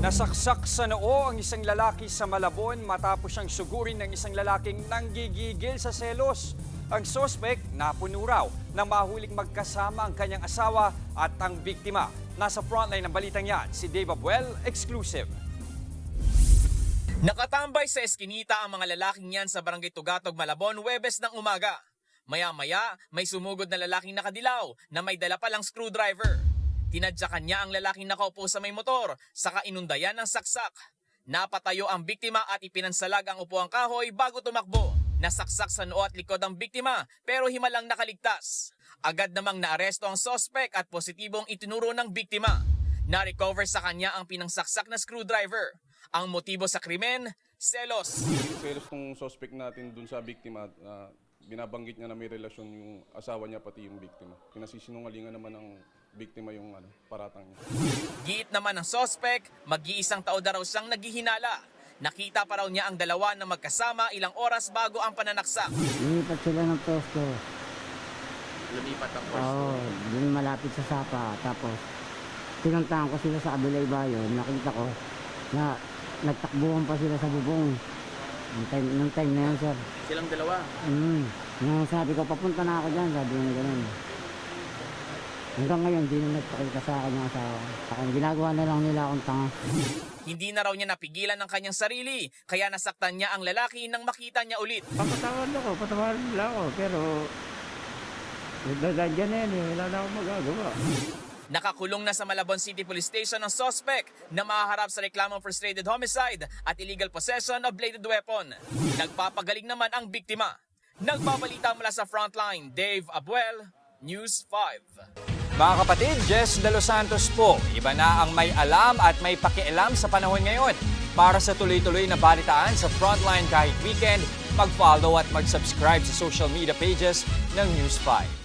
Nasaksak sa noo ang isang lalaki sa Malabon matapos siyang sugurin ng isang lalaking nanggigigil sa selos. Ang sospek napuno raw nang mahuling magkasama ang kanyang asawa at ang biktima. Nasa frontline ng balitang yan, si Dave Abuel, exclusive. Nakatambay sa eskinita ang mga lalaking yan sa Barangay Tugatog, Malabon, Huwebes ng umaga. Maya-maya, may sumugod na lalaking nakadilaw na may dala palang screwdriver. Tinadyakan niya ang lalaking nakaupo sa may motor, saka inundayan ng saksak. Napatayo ang biktima at ipinansalag ang upuang kahoy bago tumakbo. Nasaksak sa noo at likod ang biktima pero himalang nakaligtas. Agad namang naaresto ang sospek at positibong itinuro ng biktima. Na-recover sa kanya ang pinangsaksak na screwdriver. Ang motibo sa krimen, selos. Selos tong suspect natin dun sa biktima, binabanggit niya na may relasyon yung asawa niya pati yung biktima. Pinasisinungalingan naman ng biktima yung paratang niya. Giit naman ng sospek, mag-iisang taon na raw siyang naghihinala. Nakita pa raw niya ang dalawa na magkasama ilang oras bago ang pananaksak. Lumipat sila ng pwesto. Lumipat ang pwesto? Oo, dun malapit sa Sapa. Tapos, pinuntahan ko sila sa Abilay Bayon. Nakita ko na nagtakbuhan pa sila sa bubong. Nung time na yun, sir. Silang dalawa? Nung sabi ko, papunta na ako dyan. Sabi niya gano'n. Hanggang ngayon, di na nagpakita sa akin yung asawa. Ginagawa na lang nila akong tanga. Hindi na raw niya napigilan ng kanyang sarili, kaya nasaktan niya ang lalaki nang makita niya ulit. Papatawad nila ako. Pero, nagdadyan na yan eh. Wala na akong magagawa. Nakakulong na sa Malabon City Police Station ang suspect na mahaharap sa reklamong frustrated homicide at illegal possession of bladed weapon. Nagpapagaling naman ang biktima. Nagbabalita mula sa frontline, Dave Abuel, News 5. Mga kapatid, Jess De Los Santos po. Iba na ang may alam at may pakialam sa panahon ngayon. Para sa tuloy-tuloy na balitaan sa Frontline kahit weekend, mag-follow at mag-subscribe sa social media pages ng News 5.